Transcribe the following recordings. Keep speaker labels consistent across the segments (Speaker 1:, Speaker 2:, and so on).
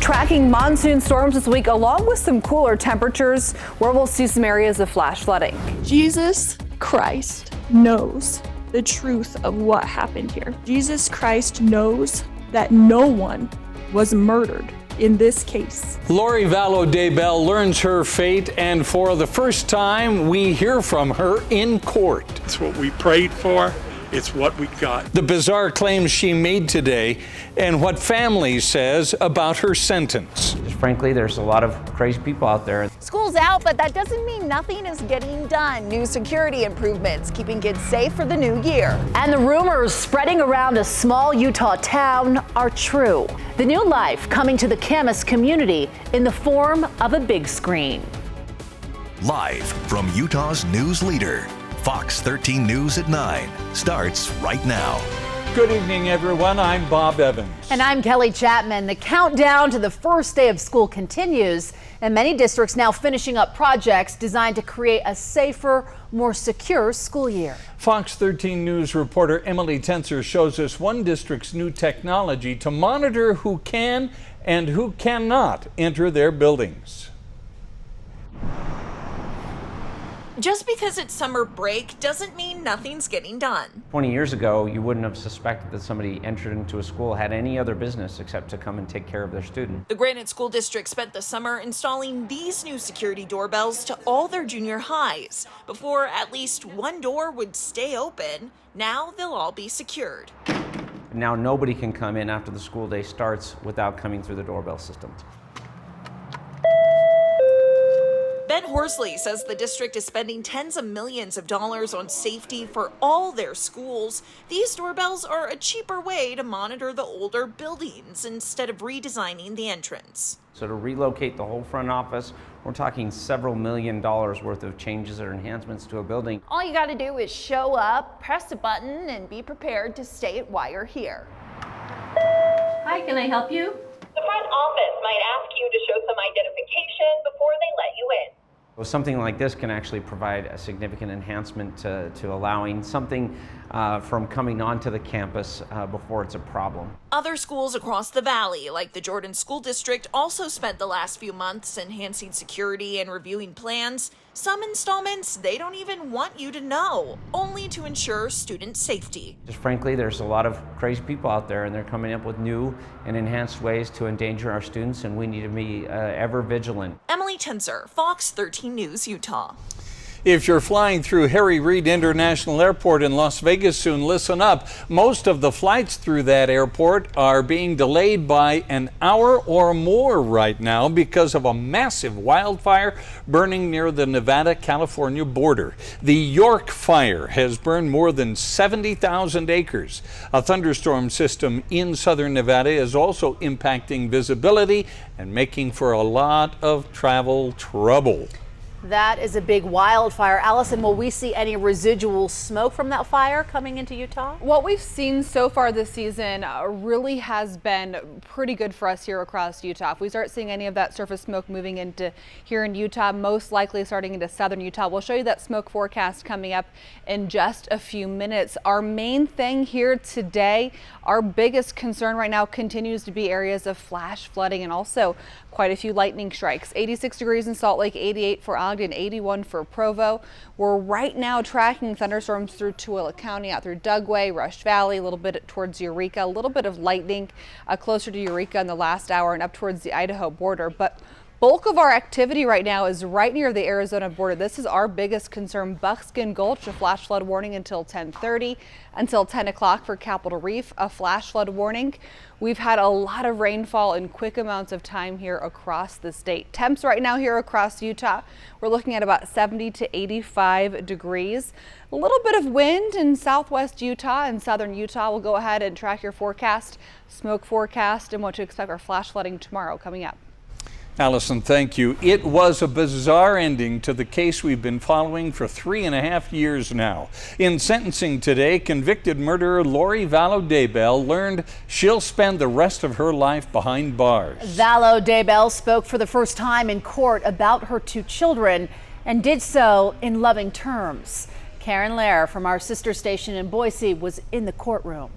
Speaker 1: Tracking monsoon storms this week along with some cooler temperatures where we'll see some areas of flash flooding.
Speaker 2: Jesus Christ knows the truth of what happened here. Jesus Christ knows that no one was murdered in this case.
Speaker 3: Lori Vallow Daybell learns her fate, and for the first time, we hear from her in court.
Speaker 4: It's what we prayed for. It's what we got.
Speaker 3: The bizarre claims she made today and what family says about her sentence.
Speaker 5: Frankly, there's a lot of crazy people out there.
Speaker 6: School's out, but that doesn't mean nothing is getting done. New security improvements, keeping kids safe for the new year.
Speaker 1: And the rumors spreading around a small Utah town are true. The new life coming to the Camas community in the form of a big screen.
Speaker 7: Live from Utah's news leader, Fox 13 News at 9 starts right now.
Speaker 3: Good evening, everyone. I'm Bob Evans.
Speaker 1: And I'm Kelly Chapman. The countdown to the first day of school continues, and many districts now finishing up projects designed to create a safer, more secure school year.
Speaker 3: Fox 13 News reporter Emily Tenser shows us one district's new technology to monitor who can and who cannot enter their buildings.
Speaker 8: Just because it's summer break doesn't mean nothing's getting done.
Speaker 5: 20 years ago, you wouldn't have suspected that somebody entered into a school had any other business except to come and take care of their student.
Speaker 8: The Granite School District spent the summer installing these new security doorbells to all their junior highs. Before, at least one door would stay open. Now they'll all be secured.
Speaker 5: Now nobody can come in after the school day starts without coming through the doorbell system.
Speaker 8: Ben Horsley says the district is spending tens of millions of dollars on safety for all their schools. These doorbells are a cheaper way to monitor the older buildings instead of redesigning the entrance.
Speaker 5: So to relocate the whole front office, we're talking several $1 million worth of changes or enhancements to a building.
Speaker 6: All you got to do is show up, press a button, and be prepared to say it while you're here.
Speaker 9: Hi, can I help you?
Speaker 10: The front office might ask you to show some identification before they let you in.
Speaker 5: Well, something like this can actually provide a significant enhancement to allowing something from coming onto the campus before it's a problem.
Speaker 8: Other schools across the valley, like the Jordan School District, also spent the last few months enhancing security and reviewing plans. Some installments they don't even want you to know, only to ensure student safety.
Speaker 5: Just frankly, there's a lot of crazy people out there, and they're coming up with new and enhanced ways to endanger our students, and we need to be ever vigilant.
Speaker 8: Emily Tenser, Fox 13 News, Utah.
Speaker 3: If you're flying through Harry Reid International Airport in Las Vegas soon, listen up. Most of the flights through that airport are being delayed by an hour or more right now because of a massive wildfire burning near the Nevada-California border. The York Fire has burned more than 70,000 acres. A thunderstorm system in southern Nevada is also impacting visibility and making for a lot of travel trouble.
Speaker 1: That is a big wildfire. Allison, will we see any residual smoke from that fire coming into Utah?
Speaker 11: What we've seen so far this season really has been pretty good for us here across Utah. If we start seeing any of that surface smoke moving into here in Utah, most likely starting into southern Utah, we'll show you that smoke forecast coming up in just a few minutes. Our main thing here today, our biggest concern right now continues to be areas of flash flooding and also quite a few lightning strikes. 86 degrees in Salt Lake, 88 for Ogden, 81 for Provo. We're right now tracking thunderstorms through Tooele County, out through Dugway, Rush Valley, a little bit towards Eureka, a little bit of lightning closer to Eureka in the last hour and up towards the Idaho border. But bulk of our activity right now is right near the Arizona border. This is our biggest concern. Buckskin Gulch, a flash flood warning until 10:30, until 10 o'clock for Capitol Reef, a flash flood warning. We've had a lot of rainfall in quick amounts of time here across the state. Temps right now here across Utah, we're looking at about 70 to 85 degrees. A little bit of wind in southwest Utah and southern Utah. We'll go ahead and track your forecast, smoke forecast, and what to expect our flash flooding tomorrow coming up.
Speaker 3: Allison, thank you. It was a bizarre ending to the case we've been following for 3.5 years now. In sentencing today, convicted murderer Lori Vallow Daybell learned she'll spend the rest of her life behind bars.
Speaker 1: Vallow Daybell spoke for the first time in court about her 2 children and did so in loving terms. Karen Lair from our sister station in Boise was in the courtroom.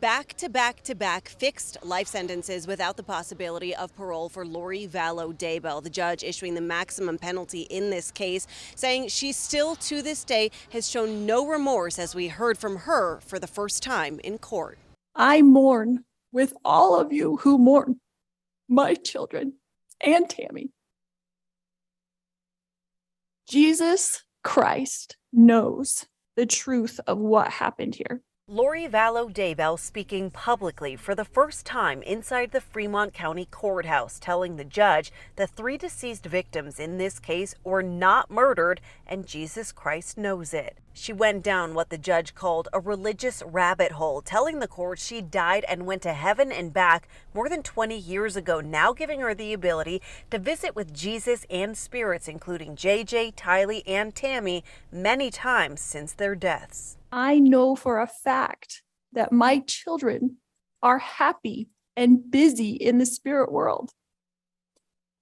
Speaker 12: back-to-back-to-back fixed life sentences without the possibility of parole for Lori Vallow Daybell. The judge issuing the maximum penalty in this case, saying she still to this day has shown no remorse, as we heard from her for the first time in court.
Speaker 2: I mourn with all of you who mourn my children and Tammy. Jesus Christ knows the truth of what happened here.
Speaker 12: Lori Vallow Daybell speaking publicly for the first time inside the Fremont County Courthouse, telling the judge the 3 deceased victims in this case were not murdered and Jesus Christ knows it. She went down what the judge called a religious rabbit hole, telling the court she died and went to heaven and back more than 20 years ago, now giving her the ability to visit with Jesus and spirits, including JJ, Tylee, and Tammy, many times since their deaths.
Speaker 2: I know for a fact that my children are happy and busy in the spirit world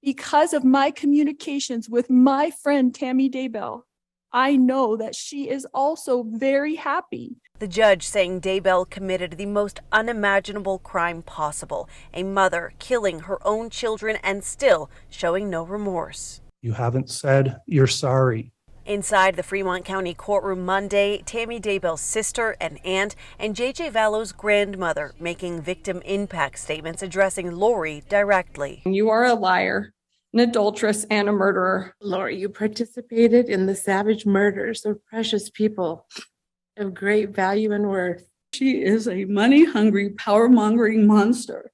Speaker 2: because of my communications with my friend Tammy Daybell. I know that she is also very happy.
Speaker 12: The judge saying Daybell committed the most unimaginable crime possible, a mother killing her own children and still showing no remorse.
Speaker 13: You haven't said you're sorry.
Speaker 12: Inside the Fremont County courtroom Monday, Tammy Daybell's sister and aunt and JJ Vallow's grandmother making victim impact statements addressing Lori directly.
Speaker 14: You are a liar, an adulteress, and a murderer.
Speaker 15: Lori, you participated in the savage murders of precious people of great value and worth.
Speaker 16: She is a money-hungry, power-mongering monster.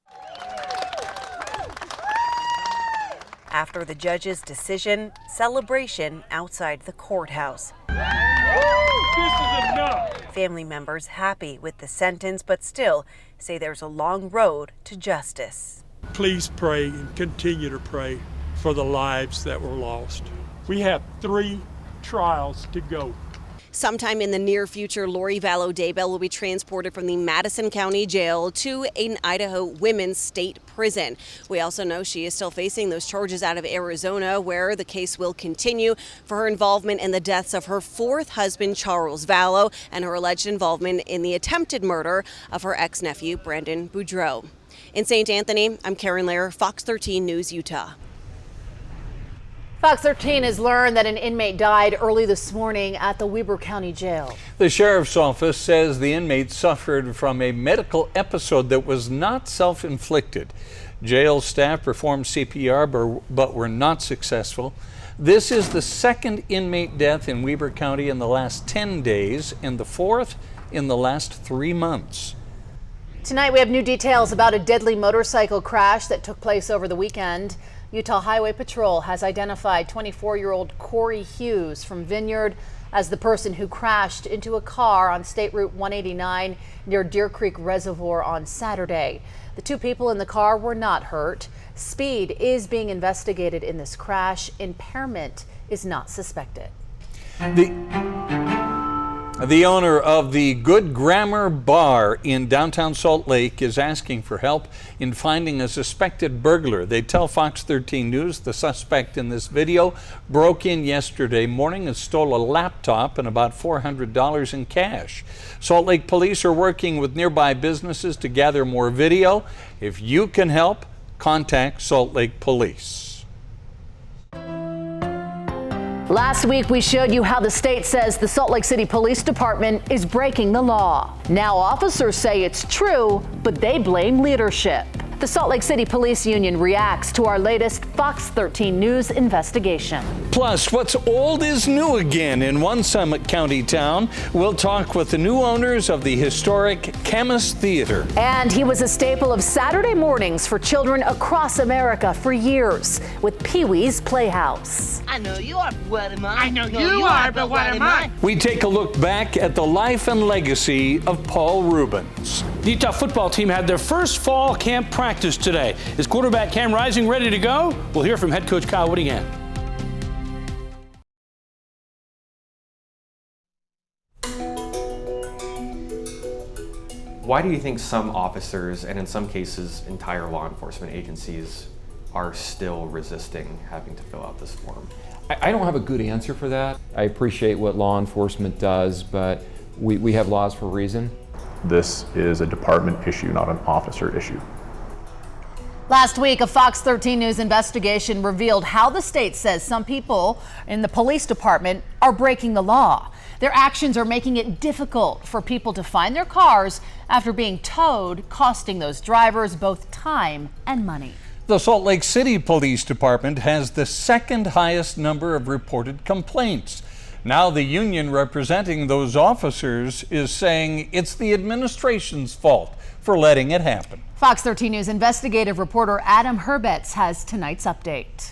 Speaker 12: After the judge's decision, celebration outside the courthouse.
Speaker 4: This is enough.
Speaker 12: Family members happy with the sentence, but still say there's a long road to justice.
Speaker 4: Please pray and continue to pray for the lives that were lost. We have 3 trials to go.
Speaker 12: Sometime in the near future, Lori Vallow Daybell will be transported from the Madison County Jail to an Idaho Women's State Prison. We also know she is still facing those charges out of Arizona, where the case will continue for her involvement in the deaths of her 4th husband, Charles Vallow, and her alleged involvement in the attempted murder of her ex-nephew, Brandon Boudreaux. In St. Anthony, I'm Karen Lair, Fox 13 News, Utah.
Speaker 1: Fox 13 has learned that an inmate died early this morning at the Weber County Jail.
Speaker 3: The sheriff's office says the inmate suffered from a medical episode that was not self-inflicted. Jail staff performed CPR but were not successful. This is the 2nd inmate death in Weber County in the last 10 days and the 4th in the last 3 months.
Speaker 1: Tonight we have new details about a deadly motorcycle crash that took place over the weekend. Utah Highway Patrol has identified 24-year-old Corey Hughes from Vineyard as the person who crashed into a car on State Route 189 near Deer Creek Reservoir on Saturday. The 2 people in the car were not hurt. Speed is being investigated in this crash. Impairment is not suspected.
Speaker 3: The owner of the Good Grammar Bar in downtown Salt Lake is asking for help in finding a suspected burglar. They tell Fox 13 News the suspect in this video broke in yesterday morning and stole a laptop and about $400 in cash. Salt Lake police are working with nearby businesses to gather more video. If you can help, contact Salt Lake Police.
Speaker 1: Last week, we showed you how the state says the Salt Lake City Police Department is breaking the law. Now officers say it's true, but they blame leadership. The Salt Lake City Police Union reacts to our latest Fox 13 News investigation.
Speaker 3: Plus, what's old is new again in one Summit County town. We'll talk with the new owners of the historic Camas Theater.
Speaker 1: And he was a staple of Saturday mornings for children across America for years with Pee-wee's Playhouse.
Speaker 17: I know you are, but what am I? I know you are, but what am I?
Speaker 3: We take a look back at the life and legacy of Paul Reubens.
Speaker 18: The Utah football team had their first fall camp practice today. Is quarterback Cam Rising ready to go? We'll hear from head coach Kyle Whittingham.
Speaker 19: Why do you think some officers, and in some cases entire law enforcement agencies, are still resisting having to fill out this form?
Speaker 20: I don't have a good answer for that. I appreciate what law enforcement does, but we have laws for a reason.
Speaker 21: This is a department issue, not an officer issue.
Speaker 1: Last week, a Fox 13 News investigation revealed how the state says some people in the police department are breaking the law. Their actions are making it difficult for people to find their cars after being towed, costing those drivers both time and money.
Speaker 3: The Salt Lake City Police Department has the second highest number of reported complaints. Now the union representing those officers is saying it's the administration's fault for letting it happen.
Speaker 1: Fox 13 News investigative reporter Adam Herbets has tonight's update.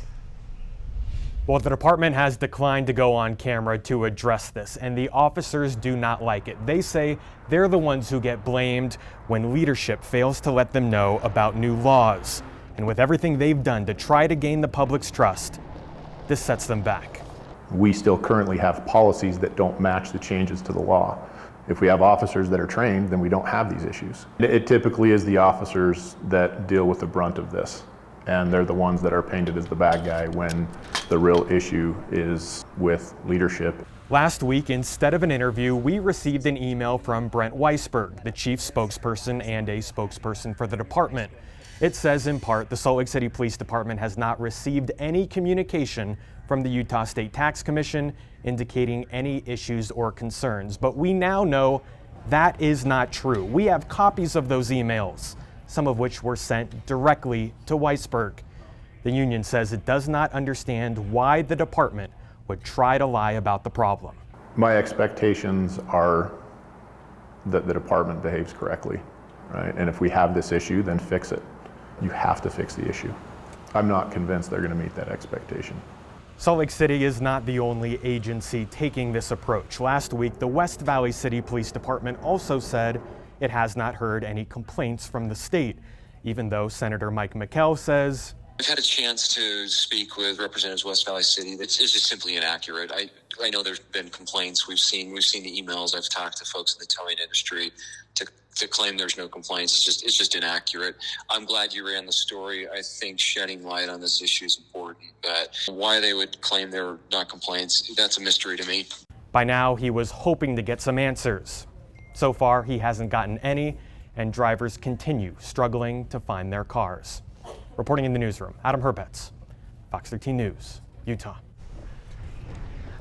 Speaker 22: Well, the department has declined to go on camera to address this, and the officers do not like it. They say they're the ones who get blamed when leadership fails to let them know about new laws. And with everything they've done to try to gain the public's trust, this sets them back.
Speaker 21: We still currently have policies that don't match the changes to the law. If we have officers that are trained, then we don't have these issues. It typically is the officers that deal with the brunt of this, and they're the ones that are painted as the bad guy when the real issue is with leadership.
Speaker 22: Last week, instead of an interview, we received an email from Brent Weisberg, the chief spokesperson and a spokesperson for the department. It says in part, the Salt Lake City Police Department has not received any communication from the Utah State Tax Commission indicating any issues or concerns. But we now know that is not true. We have copies of those emails, some of which were sent directly to Weisberg. The union says it does not understand why the department would try to lie about the problem.
Speaker 21: My expectations are that the department behaves correctly, right? And if we have this issue, then fix it. You have to fix the issue. I'm not convinced they're going to meet that expectation.
Speaker 22: Salt Lake City is not the only agency taking this approach. Last week, the West Valley City Police Department also said it has not heard any complaints from the state, even though Senator Mike McKell says,
Speaker 23: I've had a chance to speak with Representatives West Valley City. It's just simply inaccurate. I know there's been complaints. We've seen the emails. I've talked to folks in the towing industry to claim there's no complaints. It's just inaccurate. I'm glad you ran the story. I think shedding light on this issue is important. But why they would claim there were not complaints, that's a mystery to me.
Speaker 22: By now, he was hoping to get some answers. So far, he hasn't gotten any, and drivers continue struggling to find their cars. Reporting in the newsroom, Adam Herbets, Fox 13 News, Utah.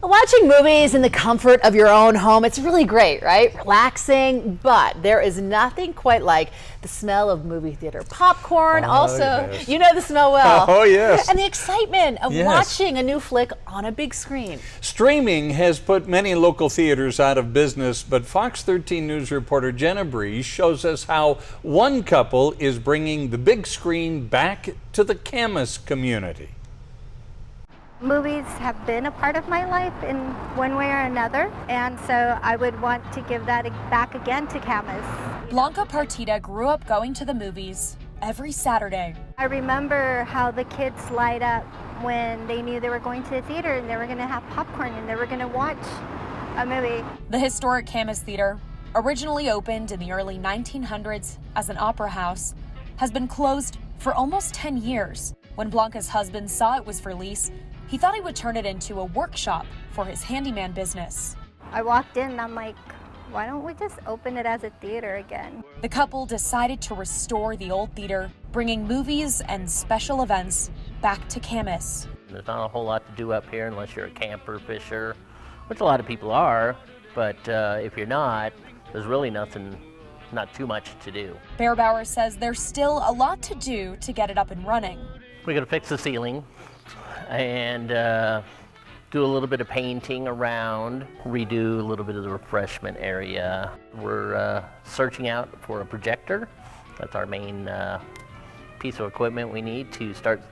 Speaker 1: Watching movies in the comfort of your own home, it's really great, right? Relaxing, but there is nothing quite like the smell of movie theater popcorn.
Speaker 3: Yes.
Speaker 1: You know the smell well.
Speaker 3: Oh, yes.
Speaker 1: And the excitement of
Speaker 3: Yes.
Speaker 1: watching a new flick on a big screen.
Speaker 3: Streaming has put many local theaters out of business, but Fox 13 News reporter Jenna Breeze shows us how one couple is bringing the big screen back to the Camas community.
Speaker 24: Movies have been a part of my life in one way or another, and so I would want to give that back again to Camas.
Speaker 25: Blanca Partida grew up going to the movies every Saturday.
Speaker 24: I remember how the kids light up when they knew they were going to the theater and they were going to have popcorn and they were going to watch a movie.
Speaker 25: The historic Camas Theater, originally opened in the early 1900s as an opera house, has been closed for almost 10 years. When Blanca's husband saw it was for lease, he thought he would turn it into a workshop for his handyman business.
Speaker 24: I walked in and I'm like, why don't we just open it as a theater again?
Speaker 25: The couple decided to restore the old theater, bringing movies and special events back to Camas.
Speaker 26: There's not a whole lot to do up here unless you're a camper, fisher, which a lot of people are, but if you're not, there's really not too much to do.
Speaker 25: Beerbauer says there's still a lot to do to get it up and running.
Speaker 26: We're gonna fix the ceiling and do a little bit of painting around, redo a little bit of the refreshment area. We're searching out for a projector. That's our main piece of equipment we need to start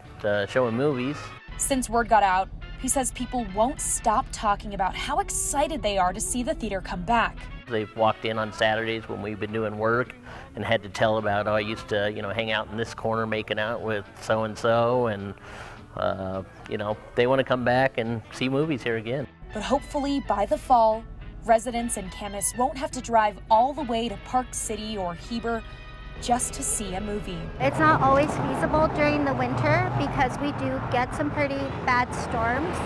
Speaker 26: showing movies.
Speaker 25: Since word got out, he says people won't stop talking about how excited they are to see the theater come back.
Speaker 26: They've walked in on Saturdays when we've been doing work and had to tell about, oh, I used to, hang out in this corner making out with so-and-so, and they want to come back and see movies here again.
Speaker 25: But hopefully by the fall, residents in Camas won't have to drive all the way to Park City or Heber just to see a movie.
Speaker 24: It's not always feasible during the winter because we do get some pretty bad storms.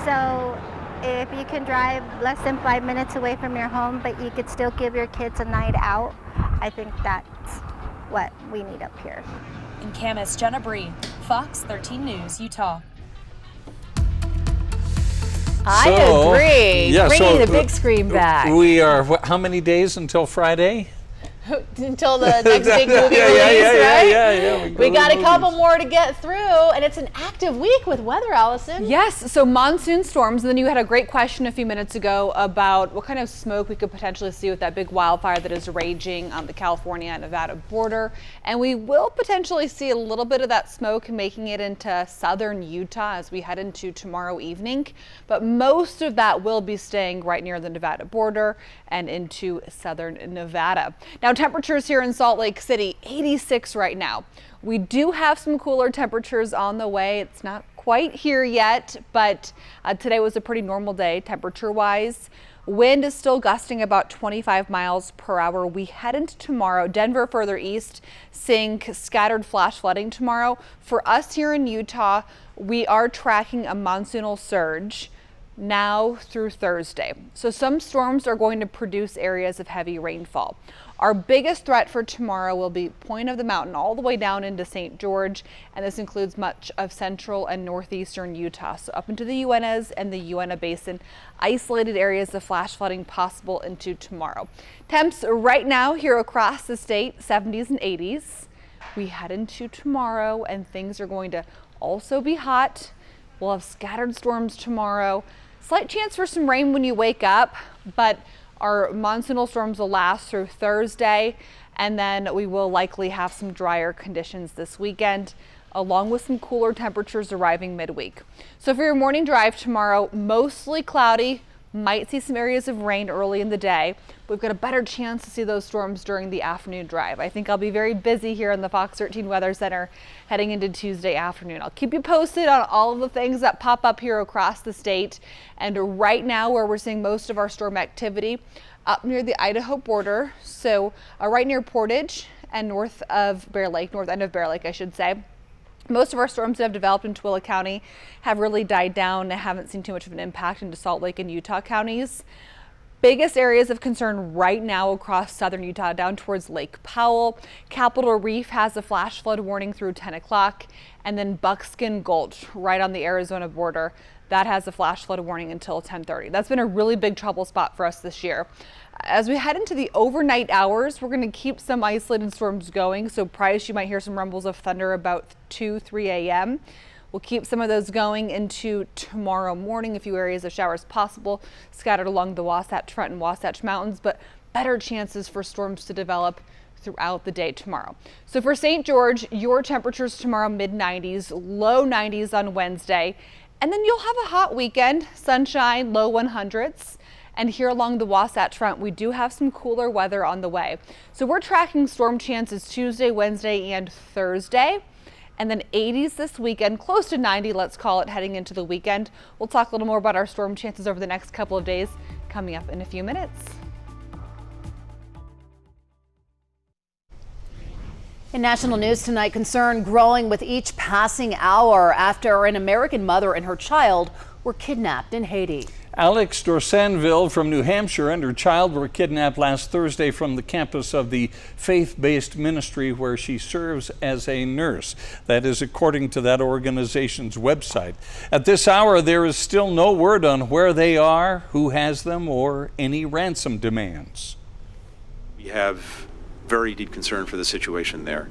Speaker 24: So If you can drive less than 5 minutes away from your home, but you could still give your kids a night out, I think that's what we need up here.
Speaker 25: In Camas, Jenna Bree, Fox 13 News, Utah.
Speaker 1: I agree.
Speaker 3: Yeah,
Speaker 1: Bringing the big screen back.
Speaker 3: We are, how many days until Friday?
Speaker 1: Until the next big movie release, right? We got a couple more to get through, and it's an active week with weather, Allison.
Speaker 11: Yes, so monsoon storms, and then you had a great question a few minutes ago about what kind of smoke we could potentially see with that big wildfire that is raging on the California and Nevada border. And we will potentially see a little bit of that smoke making it into southern Utah as we head into tomorrow evening. But most of that will be staying right near the Nevada border and into southern Nevada. Now, temperatures here in Salt Lake City, 86 right now. We do have some cooler temperatures on the way. It's not quite here yet, but today was a pretty normal day temperature wise. Wind is still gusting about 25 miles per hour. We head into tomorrow. Denver further east, seeing scattered flash flooding tomorrow. For us here in Utah, we are tracking a monsoonal surge now through Thursday. So some storms are going to produce areas of heavy rainfall. Our biggest threat for tomorrow will be Point of the Mountain all the way down into St. George, and this includes much of central and northeastern Utah. So up into the Uintas and the Uinta Basin, isolated areas of flash flooding possible into tomorrow. Temps right now here across the state, 70s and 80s. We head into tomorrow and things are going to also be hot. We'll have scattered storms tomorrow. Slight chance for some rain when you wake up, but our monsoonal storms will last through Thursday, and then we will likely have some drier conditions this weekend, along with some cooler temperatures arriving midweek. So for your morning drive tomorrow, mostly cloudy, might see some areas of rain early in the day. We've got a better chance to see those storms during the afternoon drive. I think I'll be very busy here in the Fox 13 Weather Center heading into Tuesday afternoon. I'll keep you posted on all of the things that pop up here across the state. And right now, where we're seeing most of our storm activity, up near the Idaho border, so right near Portage and north end of Bear Lake, I should say. Most of our storms that have developed in Tooele County have really died down and haven't seen too much of an impact into Salt Lake and Utah counties. Biggest areas of concern right now across southern Utah down towards Lake Powell. Capitol Reef has a flash flood warning through 10 o'clock, and then Buckskin Gulch right on the Arizona border. That has a flash flood warning until 10:30. That's been a really big trouble spot for us this year. As we head into the overnight hours, we're going to keep some isolated storms going. So Price, you might hear some rumbles of thunder about 2-3 a.m. We'll keep some of those going into tomorrow morning. A few areas of showers possible scattered along the Wasatch Front and Wasatch Mountains, but better chances for storms to develop throughout the day tomorrow. So for St. George, your temperatures tomorrow mid-90s, low 90s on Wednesday, and then you'll have a hot weekend, sunshine, low 100s. And here along the Wasatch Front, we do have some cooler weather on the way. So we're tracking storm chances Tuesday, Wednesday, and Thursday. And then 80s this weekend, close to 90, let's call it, heading into the weekend. We'll talk a little more about our storm chances over the next couple of days coming up in a few minutes.
Speaker 1: In national news tonight, concern growing with each passing hour after an American mother and her child were kidnapped in Haiti.
Speaker 3: Alex Dorsenville from New Hampshire and her child were kidnapped last Thursday from the campus of the faith-based ministry where she serves as a nurse. That is according to that organization's website. At this hour, there is still no word on where they are, who has them, or any ransom demands.
Speaker 5: We have very deep concern for the situation there,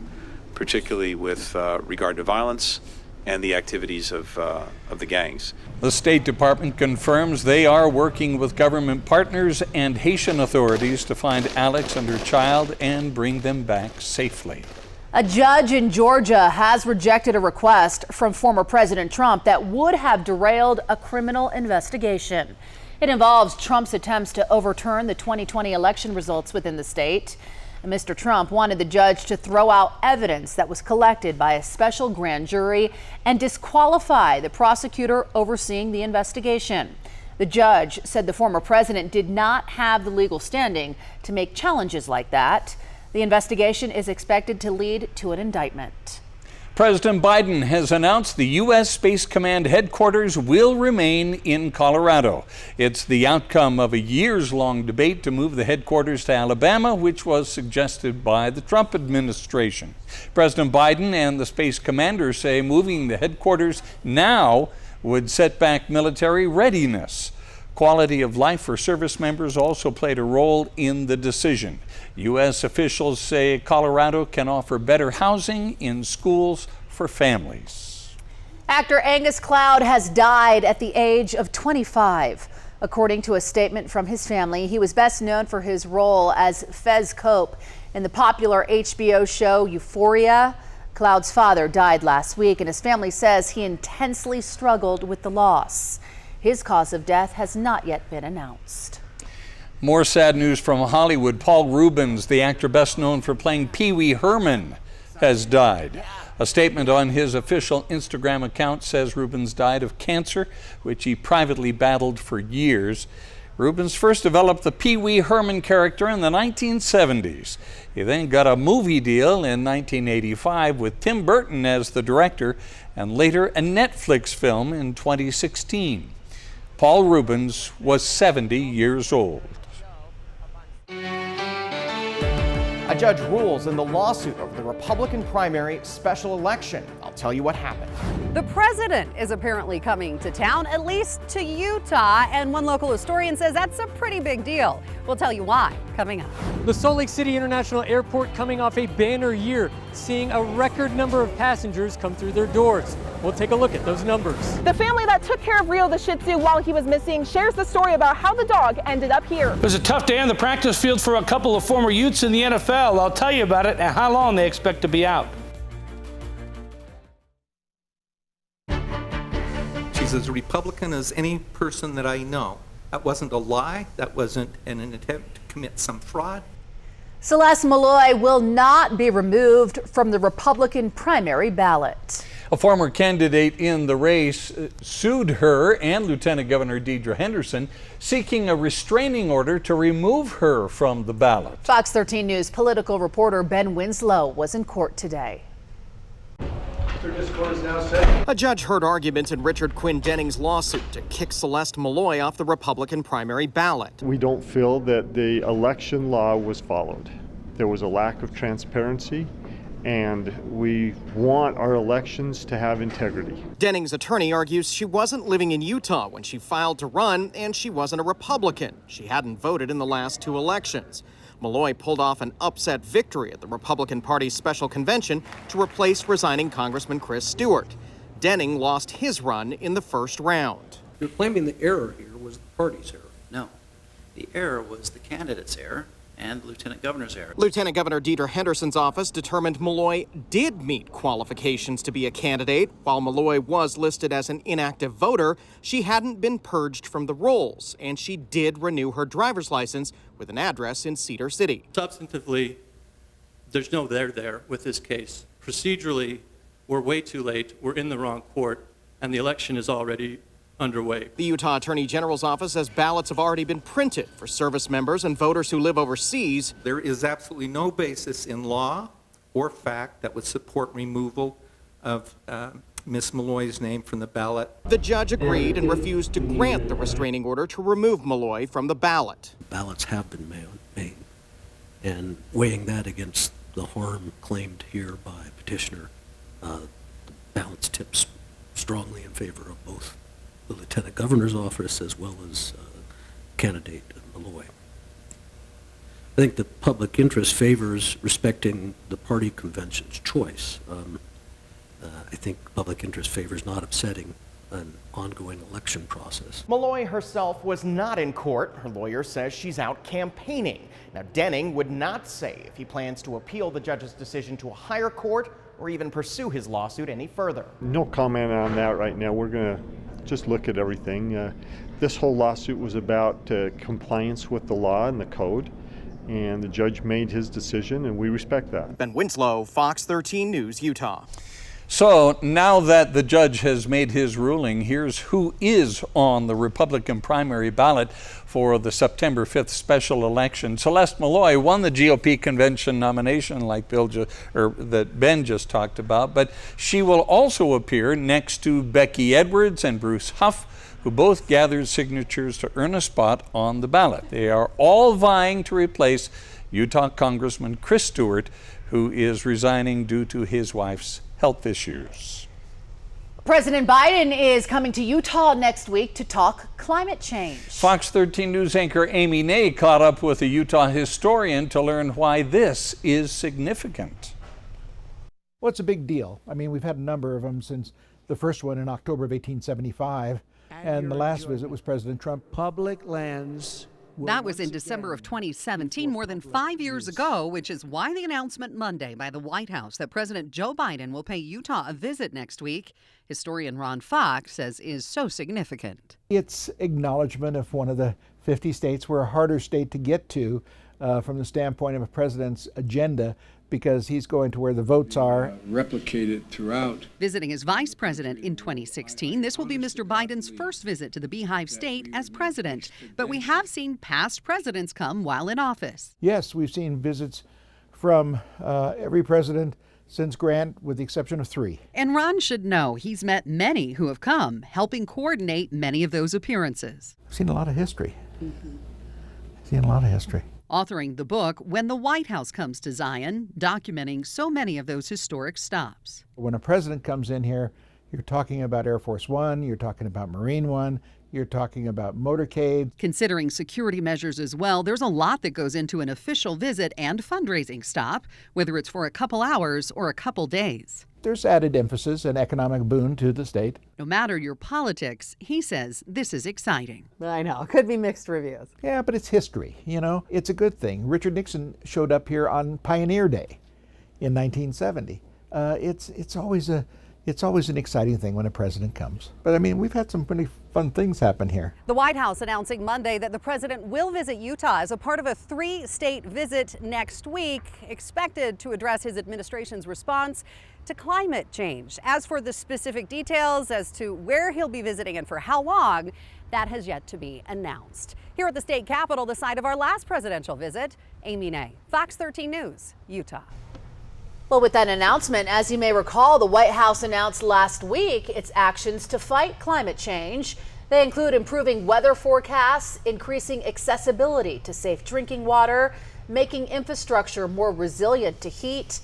Speaker 5: particularly with regard to violence and the activities of the gangs.
Speaker 3: The State Department confirms they are working with government partners and Haitian authorities to find Alex and her child and bring them back safely.
Speaker 1: A judge in Georgia has rejected a request from former President Trump that would have derailed a criminal investigation. It involves Trump's attempts to overturn the 2020 election results within the state. Mr. Trump wanted the judge to throw out evidence that was collected by a special grand jury and disqualify the prosecutor overseeing the investigation. The judge said the former president did not have the legal standing to make challenges like that. The investigation is expected to lead to an indictment.
Speaker 3: President Biden has announced the U.S. Space Command headquarters will remain in Colorado. It's the outcome of a years-long debate to move the headquarters to Alabama, which was suggested by the Trump administration. President Biden and the space commander say moving the headquarters now would set back military readiness. Quality of life for service members also played a role in the decision. U.S. officials say Colorado can offer better housing in schools for families.
Speaker 1: Actor Angus Cloud has died at the age of 25. According to a statement from his family, he was best known for his role as Fez Cope in the popular HBO show Euphoria. Cloud's father died last week, and his family says he intensely struggled with the loss. His cause of death has not yet been announced.
Speaker 3: More sad news from Hollywood. Paul Reubens, the actor best known for playing Pee Wee Herman, has died. A statement on his official Instagram account says Reubens died of cancer, which he privately battled for years. Reubens first developed the Pee Wee Herman character in the 1970s. He then got a movie deal in 1985 with Tim Burton as the director, and later a Netflix film in 2016. Paul Reubens was 70 years old.
Speaker 2: A judge rules in the lawsuit over the Republican primary special election. I'll tell you what happened.
Speaker 6: The president is apparently coming to town, at least to Utah, and one local historian says that's a pretty big deal. We'll tell you why coming up.
Speaker 7: The Salt Lake City International Airport coming off a banner year, seeing a record number of passengers come through their doors. We'll take a look at those numbers.
Speaker 8: The family that took care of Rio the Shih Tzu while he was missing shares the story about how the dog ended up here.
Speaker 18: It was a tough day on the practice field for a couple of former Utes in the NFL. I'll tell you about it and how long they expect to be out.
Speaker 9: She's as Republican as any person that I know. That wasn't a lie. That wasn't an attempt to commit some fraud.
Speaker 1: Celeste Malloy will not be removed from the Republican primary ballot.
Speaker 3: A former candidate in the race sued her and Lieutenant Governor Deidre Henderson, seeking a restraining order to remove her from the ballot.
Speaker 1: Fox 13 News political reporter Ben Winslow was in court today.
Speaker 2: A judge heard arguments in Richard Quinn Denning's lawsuit to kick Celeste Malloy off the Republican primary ballot.
Speaker 10: We don't feel that the election law was followed. There was a lack of transparency, and we want our elections to have integrity.
Speaker 2: Denning's attorney argues she wasn't living in Utah when she filed to run, and she wasn't a Republican. She hadn't voted in the last two elections. Malloy pulled off an upset victory at the Republican Party's special convention to replace resigning Congressman Chris Stewart. Denning lost his run in the first round.
Speaker 27: You're claiming the error here was the party's error. No, the error was the candidate's error and the Lieutenant Governor's error.
Speaker 2: Lieutenant Governor Deidre Henderson's office determined Malloy did meet qualifications to be a candidate. While Malloy was listed as an inactive voter, she hadn't been purged from the rolls, and she did renew her driver's license with an address in Cedar City.
Speaker 27: Substantively, there's no there with this case. Procedurally, we're way too late, we're in the wrong court, and the election is already underway.
Speaker 2: The Utah Attorney General's office says ballots have already been printed for service members and voters who live overseas.
Speaker 9: There is absolutely no basis in law or fact that would support removal of Ms. Malloy's name from the ballot.
Speaker 2: The judge agreed and refused to grant the restraining order to remove Malloy from the ballot.
Speaker 28: Ballots have been made, and weighing that against the harm claimed here by petitioner, the balance tips strongly in favor of both the Lieutenant Governor's office as well as candidate Malloy. I think the public interest favors respecting the party convention's choice. I think public interest favors not upsetting an ongoing election process.
Speaker 2: Malloy herself was not in court. Her lawyer says she's out campaigning. Now, Denning would not say if he plans to appeal the judge's decision to a higher court or even pursue his lawsuit any further.
Speaker 10: No comment on that right now. We're going to just look at everything. This whole lawsuit was about compliance with the law and the code, and the judge made his decision, and we respect that.
Speaker 2: Ben Winslow, Fox 13 News, Utah.
Speaker 3: So now that the judge has made his ruling, here's who is on the Republican primary ballot for the September 5th special election. Celeste Malloy won the GOP convention nomination like that Ben just talked about, but she will also appear next to Becky Edwards and Bruce Huff, who both gathered signatures to earn a spot on the ballot. They are all vying to replace Utah Congressman Chris Stewart, who is resigning due to his wife's health issues.
Speaker 1: President Biden is coming to Utah next week to talk climate change.
Speaker 3: Fox 13 News anchor Amy Nay caught up with a Utah historian to learn why this is significant.
Speaker 4: Well, it's a big deal. I mean, we've had a number of them since the first one in October of 1875, and the last visit was President Trump.
Speaker 12: Public lands.
Speaker 6: That was in December of 2017, more than 5 years ago, which is why the announcement Monday by the White House that President Joe Biden will pay Utah a visit next week, historian Ron Fox says is so significant.
Speaker 4: It's acknowledgement of one of the 50 states. We're a harder state to get to from the standpoint of a president's agenda, because he's going to where the votes are.
Speaker 13: Replicated throughout.
Speaker 6: Visiting as vice president in 2016, this will be Mr. Biden's first visit to the Beehive State as president. But we have seen past presidents come while in office.
Speaker 4: Yes, we've seen visits from every president since Grant, with the exception of 3.
Speaker 6: And Ron should know he's met many who have come, helping coordinate many of those appearances.
Speaker 4: I've seen a lot of history. Seen a lot of history.
Speaker 6: Authoring the book When the White House Comes to Zion, documenting so many of those historic stops.
Speaker 4: When a president comes in here, you're talking about Air Force One, you're talking about Marine One, you're talking about motorcade.
Speaker 6: Considering security measures as well, there's a lot that goes into an official visit and fundraising stop, whether it's for a couple hours or a couple days.
Speaker 4: There's added emphasis and economic boon to the state.
Speaker 6: No matter your politics, he says this is exciting.
Speaker 14: I know, could be mixed reviews.
Speaker 4: Yeah, but it's history, you know. It's a good thing. Richard Nixon showed up here on Pioneer Day in 1970. It's always an exciting thing when a president comes. But I mean, we've had some pretty fun things happen here.
Speaker 6: The White House announcing Monday that the president will visit Utah as a part of a 3-state visit next week, expected to address his administration's response to climate change. As for the specific details as to where he'll be visiting and for how long, that has yet to be announced. Here at the state capitol, the site of our last presidential visit, Amy Nay, Fox 13 News, Utah.
Speaker 1: Well, with that announcement, as you may recall, the White House announced last week its actions to fight climate change. They include improving weather forecasts, increasing accessibility to safe drinking water, making infrastructure more resilient to heat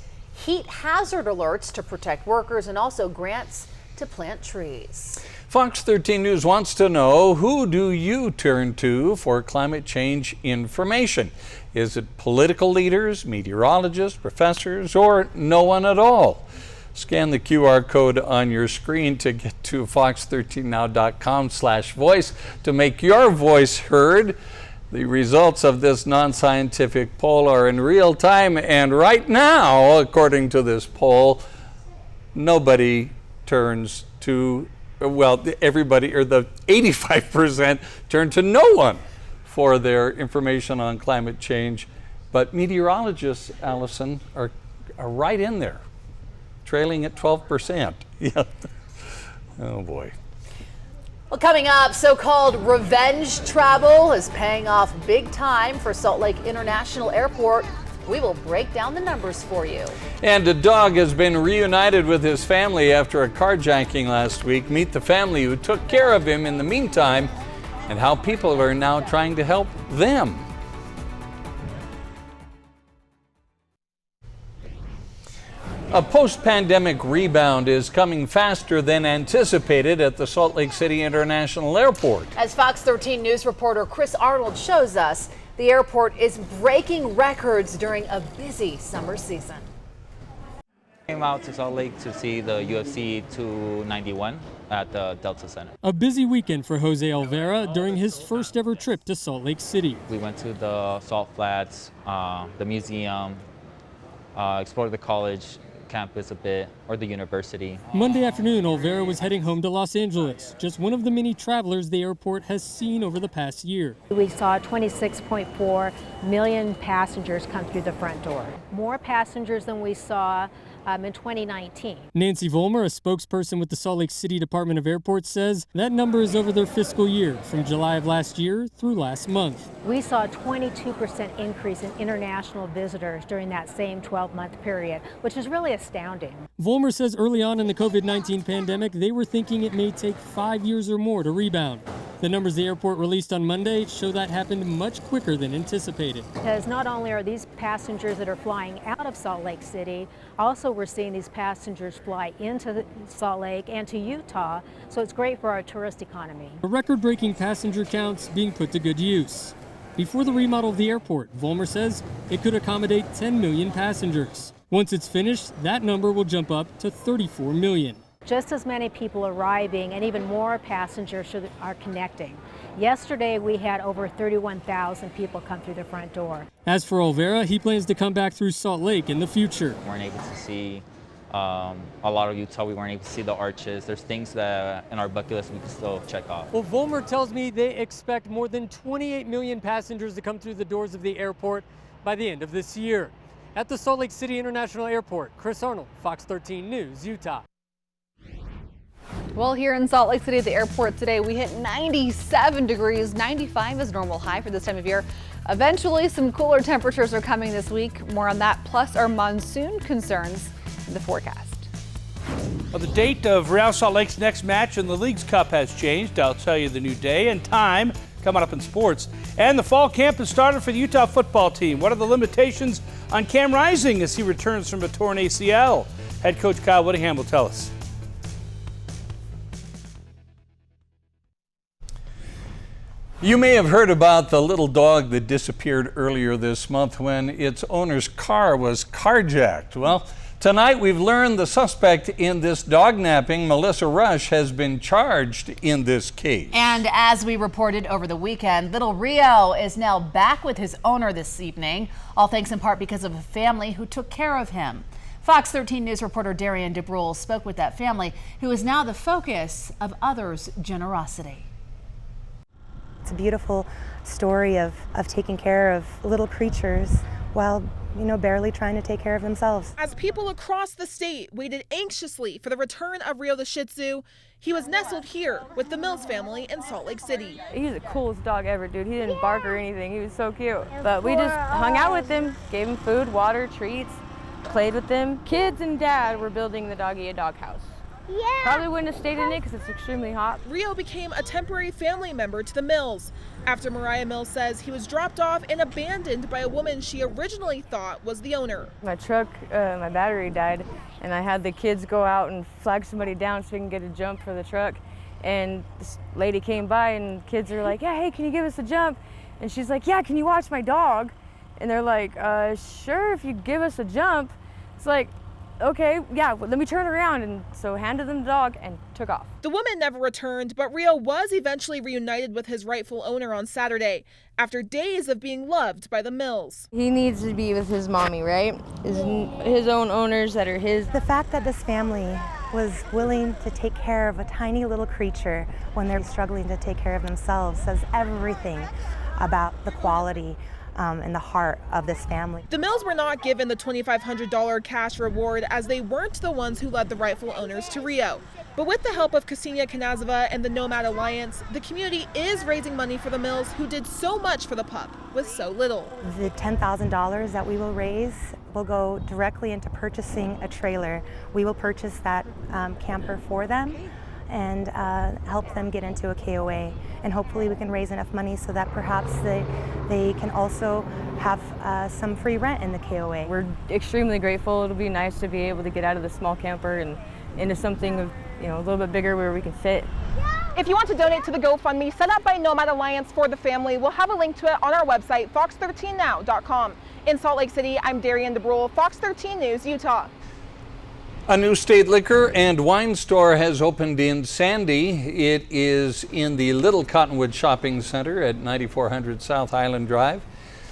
Speaker 1: hazard alerts to protect workers, and also grants to plant trees.
Speaker 3: Fox 13 News wants to know, who do you turn to for climate change information? Is it political leaders, meteorologists, professors, or no one at all? Scan the QR code on your screen to get to fox13now.com/voice to make your voice heard. The results of this non-scientific poll are in real time, and right now, according to this poll, nobody turns to, well, everybody, or the 85% turn to no one for their information on climate change. But meteorologists, Allison, are right in there, trailing at 12%. Yeah. Oh boy.
Speaker 1: Well, coming up, so-called revenge travel is paying off big time for Salt Lake International Airport. We will break down the numbers for you.
Speaker 3: And a dog has been reunited with his family after a carjacking last week. Meet the family who took care of him in the meantime and how people are now trying to help them. A post-pandemic rebound is coming faster than anticipated at the Salt Lake City International Airport.
Speaker 1: As Fox 13 News reporter Chris Arnold shows us, the airport is breaking records during a busy summer season.
Speaker 15: Came out to Salt Lake to see the UFC 291 at the Delta Center.
Speaker 7: A busy weekend for Jose Alvera during his first ever trip to Salt Lake City.
Speaker 15: We went to the Salt Flats, the museum, explored the college campus a bit, or the university.
Speaker 7: Monday afternoon, Olvera was heading home to Los Angeles, just one of the many travelers the airport has seen over the past year.
Speaker 16: We saw 26.4 million passengers come through the front door. More passengers than we saw
Speaker 12: in 2019.
Speaker 7: Nancy Vollmer, a spokesperson with the Salt Lake City Department of Airports, says that number is over their fiscal year from July of last year through last month.
Speaker 12: We saw a 22% increase in international visitors during that same 12-month period, which is really astounding.
Speaker 7: Vollmer says early on in the COVID-19 pandemic, they were thinking it may take 5 years or more to rebound. The numbers the airport released on Monday show that happened much quicker than anticipated.
Speaker 12: Because not only are these passengers that are flying out of Salt Lake City, also we're seeing these passengers fly into Salt Lake and to Utah, so it's great for our tourist economy.
Speaker 7: A record-breaking passenger counts being put to good use. Before the remodel of the airport, Vollmer says it could accommodate 10 million passengers. Once it's finished, that number will jump up to 34 million.
Speaker 12: Just as many people arriving and even more passengers are connecting. Yesterday, we had over 31,000 people come through the front door.
Speaker 7: As for Olvera, he plans to come back through Salt Lake in the future.
Speaker 15: We weren't able to see a lot of Utah. We weren't able to see the arches. There's things that in our bucket list we can still check off.
Speaker 7: Well, Vollmer tells me they expect more than 28 million passengers to come through the doors of the airport by the end of this year. At the Salt Lake City International Airport, Chris Arnold, Fox 13 News, Utah.
Speaker 11: Well, here in Salt Lake City at the airport today, we hit 97 degrees. 95 is normal high for this time of year. Eventually, some cooler temperatures are coming this week. More on that, plus our monsoon concerns in the forecast.
Speaker 18: Well, the date of Real Salt Lake's next match in the Leagues Cup has changed. I'll tell you the new day and time coming up in sports. And the fall camp has started for the Utah football team. What are the limitations on Cam Rising as he returns from a torn ACL? Head coach Kyle Whittingham will tell us.
Speaker 3: You may have heard about the little dog that disappeared earlier this month when its owner's car was carjacked. Well, tonight we've learned the suspect in this dog napping, Melissa Rush, has been charged in this case.
Speaker 1: And as we reported over the weekend, little Rio is now back with his owner this evening, all thanks in part because of a family who took care of him. Fox 13 News reporter Darian DeBrule spoke with that family, who is now the focus of others' generosity.
Speaker 16: It's a beautiful story of taking care of little creatures while, barely trying to take care of themselves.
Speaker 8: As people across the state waited anxiously for the return of Rio the Shih Tzu, he was nestled here with the Mills family in Salt Lake City.
Speaker 17: He's the coolest dog ever, dude. He didn't bark or anything. He was so cute. But we just hung out with him, gave him food, water, treats, played with him. Kids and dad were building the doggy a doghouse. Yeah. Probably wouldn't have stayed in it because it's extremely hot.
Speaker 8: Rio became a temporary family member to the Mills after Mariah Mills says he was dropped off and abandoned by a woman she originally thought was the owner.
Speaker 17: My truck, my battery died, and I had the kids go out and flag somebody down so we can get a jump for the truck. And this lady came by and kids are like, yeah, hey, can you give us a jump? And she's like, yeah, can you watch my dog? And they're like, sure, if you give us a jump. It's like, okay, yeah, let me turn around. And so handed them the dog and took off.
Speaker 8: The woman never returned, but Rio was eventually reunited with his rightful owner on Saturday after days of being loved by the Mills.
Speaker 17: He needs to be with his mommy, right? His own owners that are his.
Speaker 16: The fact that this family was willing to take care of a tiny little creature when they're struggling to take care of themselves says everything about the quality and the heart of this family.
Speaker 8: The Mills were not given the $2,500 cash reward as they weren't the ones who led the rightful owners to Rio. But with the help of Ksenia Kanazova and the Nomad Alliance, the community is raising money for the Mills who did so much for the pup with so little.
Speaker 16: The $10,000 that we will raise will go directly into purchasing a trailer. We will purchase that camper for them and help them get into a KOA. And hopefully we can raise enough money so that perhaps they can also have some free rent in the KOA.
Speaker 17: We're extremely grateful. It'll be nice to be able to get out of the small camper and into something a little bit bigger where we can fit.
Speaker 8: If you want to donate to the GoFundMe set up by Nomad Alliance for the family, we'll have a link to it on our website, fox13now.com. In Salt Lake City, I'm Darian DeBrule, Fox 13 News, Utah.
Speaker 3: A new state liquor and wine store has opened in Sandy. It is in the Little Cottonwood Shopping Center at 9400 South Highland Drive.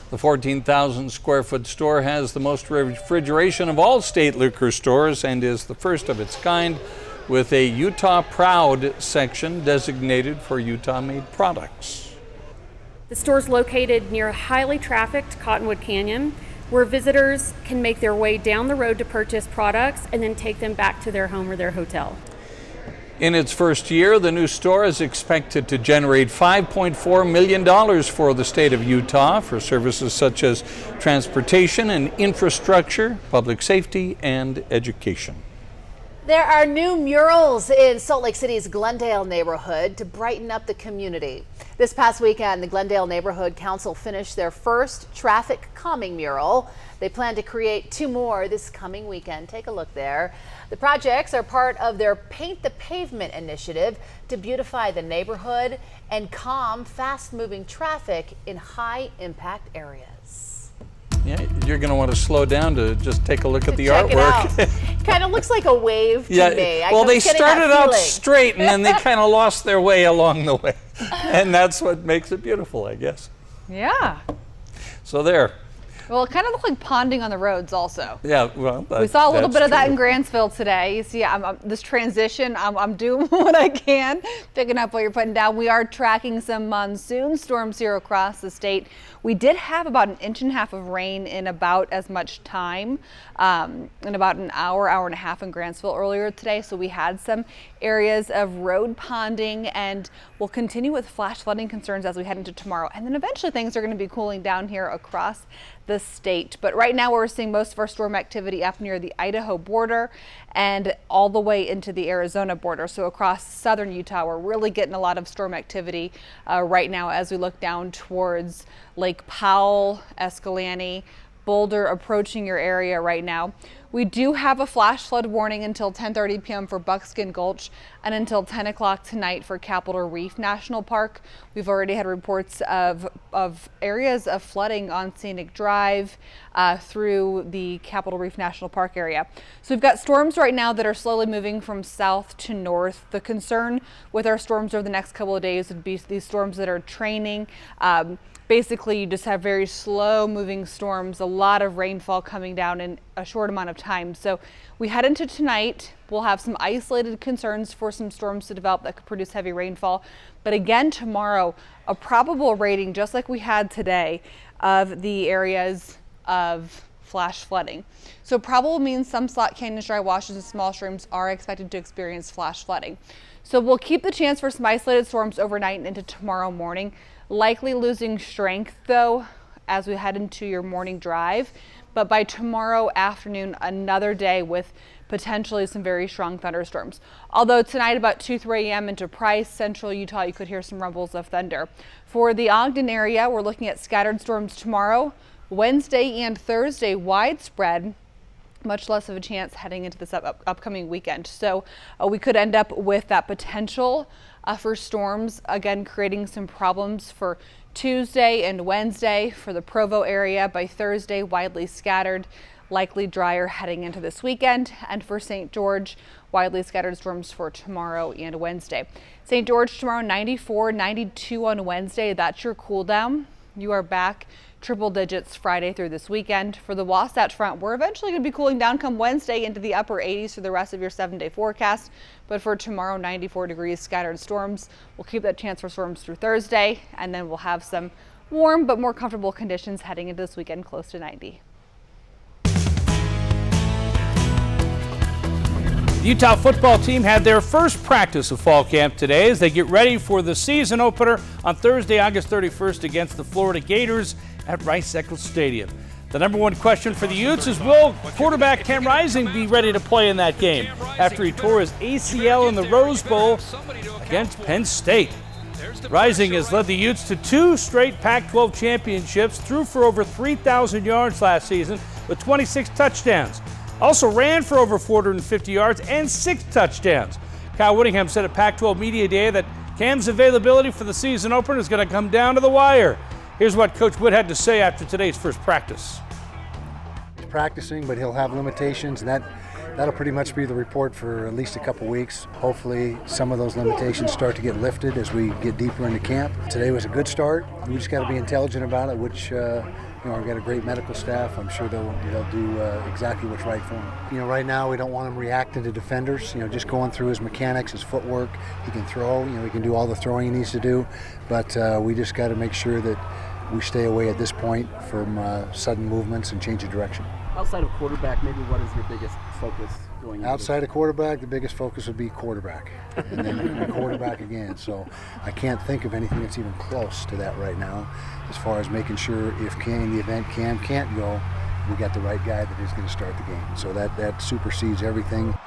Speaker 3: The 14,000 square foot store has the most refrigeration of all state liquor stores and is the first of its kind with a Utah Proud section designated for Utah-made products.
Speaker 19: The store is located near a highly trafficked Cottonwood Canyon. where visitors can make their way down the road to purchase products and then take them back to their home or their hotel.
Speaker 3: In its first year, the new store is expected to generate $5.4 million for the state of Utah for services such as transportation and infrastructure, public safety, and education.
Speaker 1: There are new murals in Salt Lake City's Glendale neighborhood to brighten up the community. This past weekend, the Glendale Neighborhood Council finished their first traffic calming mural. They plan to create 2 more this coming weekend. Take a look there. The projects are part of their Paint the Pavement initiative to beautify the neighborhood and calm fast-moving traffic in high-impact areas.
Speaker 3: Yeah, you're going to want to slow down to just take a look at the
Speaker 1: Check
Speaker 3: artwork.
Speaker 1: it out. Kind of looks like a wave to me.
Speaker 3: Well, they
Speaker 1: was getting
Speaker 3: started
Speaker 1: that
Speaker 3: out
Speaker 1: feeling.
Speaker 3: straight and then they kind of lost their way along the way. And that's what makes it beautiful, I guess.
Speaker 11: Yeah.
Speaker 3: So there.
Speaker 11: Well, it kind of looked like ponding on the roads also.
Speaker 3: Yeah, well,
Speaker 11: We saw a little bit of that
Speaker 3: true.
Speaker 11: in Grantsville today. You see, this transition, I'm doing what I can, picking up what you're putting down. We are tracking some monsoon storms here across the state. We did have about 1.5 inches of rain in about as much time, in about an hour and a half in Grantsville earlier today. So we had some areas of road ponding, and we'll continue with flash flooding concerns as we head into tomorrow. And then eventually things are going to be cooling down here across the state. But right now we're seeing most of our storm activity up near the Idaho border and all the way into the Arizona border. So across southern Utah, we're really getting a lot of storm activity right now as we look down towards Lake Powell, Escalante, Boulder approaching your area right now. We do have a flash flood warning until 10:30 p.m. for Buckskin Gulch and until 10 o'clock tonight for Capitol Reef National Park. We've already had reports of areas of flooding on Scenic Drive through the Capitol Reef National Park area. So we've got storms right now that are slowly moving from south to north. The concern with our storms over the next couple of days would be these storms that are training. Basically, you just have very slow moving storms, a lot of rainfall coming down in a short amount of time. So we head into tonight, we'll have some isolated concerns for some storms to develop that could produce heavy rainfall. But again, tomorrow, a probable rating, just like we had today, of the areas of flash flooding. So probable means some slot canyons, dry washes, and small streams are expected to experience flash flooding. So we'll keep the chance for some isolated storms overnight and into tomorrow morning. Likely losing strength though as we head into your morning drive, but by tomorrow afternoon, another day with potentially some very strong thunderstorms. Although tonight about 2-3 a.m. into Price, central Utah, you could hear some rumbles of thunder. For the Ogden area, we're looking at scattered storms tomorrow, Wednesday and Thursday widespread. Much less of a chance heading into this upcoming weekend. So we could end up with that potential for storms, again creating some problems for Tuesday and Wednesday for the Provo area. By Thursday, widely scattered, likely drier heading into this weekend. And for St. George, widely scattered storms for tomorrow and Wednesday. St. George tomorrow, 94, 92 on Wednesday. That's your cool down. You are back triple digits Friday through this weekend. For the Wasatch Front, we're eventually going to be cooling down come Wednesday into the upper 80s for the rest of your 7-day forecast. But for tomorrow, 94 degrees, scattered storms. We'll keep that chance for storms through Thursday, and then we'll have some warm but more comfortable conditions heading into this weekend, close to 90.
Speaker 18: The Utah football team had their first practice of fall camp today as they get ready for the season opener on Thursday, August 31st against the Florida Gators at Rice-Eccles Stadium. The number one question for the Utes is, will quarterback Cam Rising be ready to play in that game after he tore his ACL in the Rose Bowl against Penn State? Rising has led the Utes to 2 straight Pac-12 championships, threw for over 3,000 yards last season with 26 touchdowns. Also ran for over 450 yards and 6 touchdowns. Kyle Whittingham said at Pac-12 Media Day that Cam's availability for the season opener is going to come down to the wire. Here's what Coach Wood had to say after today's first practice.
Speaker 20: He's practicing, but he'll have limitations, and that'll pretty much be the report for at least a couple weeks. Hopefully some of those limitations start to get lifted as we get deeper into camp. Today was a good start. We just got to be intelligent about it, which we've got a great medical staff. I'm sure they'll do exactly what's right for him. Right now we don't want him reacting to defenders. Just going through his mechanics, his footwork. He can throw. He can do all the throwing he needs to do. But we just got to make sure that we stay away at this point from sudden movements and change of direction.
Speaker 5: Outside of quarterback, maybe what is your biggest focus going into
Speaker 20: Outside of quarterback, the biggest focus would be quarterback, and then quarterback again. So I can't think of anything that's even close to that right now, as far as making sure if in the event can't go, we got the right guy that is going to start the game. So that supersedes everything.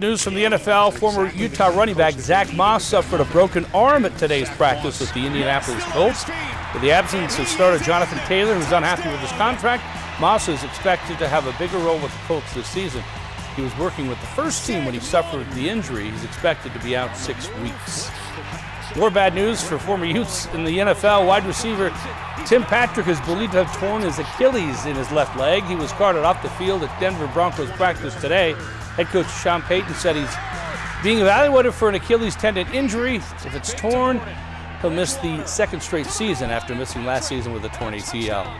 Speaker 18: News from the NFL, former Utah running back Zach Moss suffered a broken arm at today's practice with the Indianapolis Colts. With the absence of starter Jonathan Taylor, who's unhappy with his contract, Moss is expected to have a bigger role with the Colts this season. He was working with the first team when he suffered the injury. He's expected to be out 6 weeks. More bad news for former Utes in the NFL. Wide receiver Tim Patrick is believed to have torn his Achilles in his left leg. He was carted off the field at Denver Broncos practice today. Head coach Sean Payton said he's being evaluated for an Achilles tendon injury. If it's torn, he'll miss the second straight season after missing last season with a torn ACL.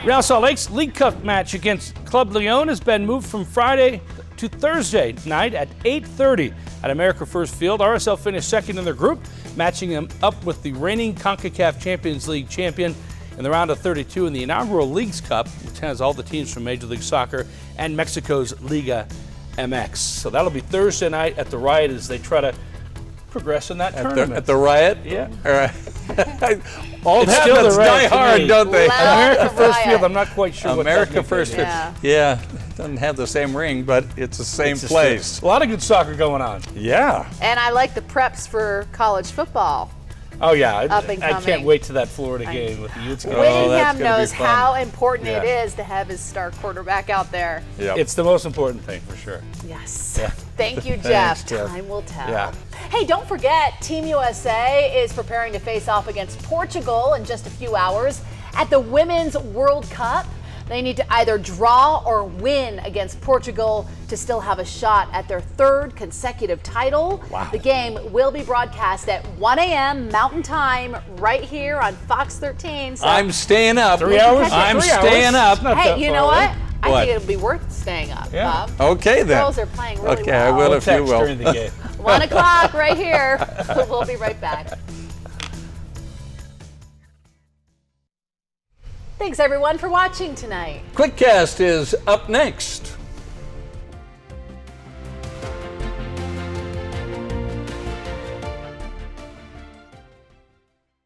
Speaker 18: Real Salt Lake's League Cup match against Club Leon has been moved from Friday to Thursday night at 8:30 at America First Field. RSL finished second in their group, matching them up with the reigning CONCACAF Champions League champion in the round of 32 in the inaugural Leagues Cup, which has all the teams from Major League Soccer and Mexico's Liga MX. So that'll be Thursday night at the Riot as they try to progress in that tournament.
Speaker 3: At the Riot?
Speaker 18: Yeah.
Speaker 3: All right. Old habits die hard, don't they?
Speaker 18: America First Field, I'm not quite sure what
Speaker 3: America First Field. Yeah. Doesn't have the same ring, but it's the same place.
Speaker 18: A lot of good soccer going on.
Speaker 3: Yeah.
Speaker 1: And I like the preps for college football.
Speaker 18: Oh, yeah.
Speaker 1: Up and
Speaker 18: I
Speaker 1: coming.
Speaker 18: can't wait to that Florida game with the Utes.
Speaker 1: Whittingham knows how important it is to have his star quarterback out there.
Speaker 18: Yep. It's the most important thing, for sure.
Speaker 1: Yes.
Speaker 18: Yeah.
Speaker 1: Thank you,
Speaker 18: Thanks,
Speaker 1: Jeff.
Speaker 18: Jeff.
Speaker 1: Time will tell.
Speaker 18: Yeah.
Speaker 1: Hey, don't forget, Team USA is preparing to face off against Portugal in just a few hours at the Women's World Cup. They need to either draw or win against Portugal to still have a shot at their third consecutive title.
Speaker 3: Wow.
Speaker 1: The game will be broadcast at 1 a.m. Mountain Time right here on Fox 13. So
Speaker 3: I'm staying up.
Speaker 18: 3 hours?
Speaker 3: I'm staying up.
Speaker 1: hey, you know what? I
Speaker 3: What?
Speaker 1: think it'll be worth staying up,
Speaker 18: Yeah.
Speaker 1: Bob.
Speaker 3: Okay, then.
Speaker 1: Girls are playing really
Speaker 3: Okay,
Speaker 1: well.
Speaker 3: I will
Speaker 18: I'll
Speaker 3: if you
Speaker 18: text
Speaker 3: will.
Speaker 18: during the game.
Speaker 1: 1 o'clock right here. We'll be right back. Thanks, everyone, for watching tonight.
Speaker 3: QuickCast is up next.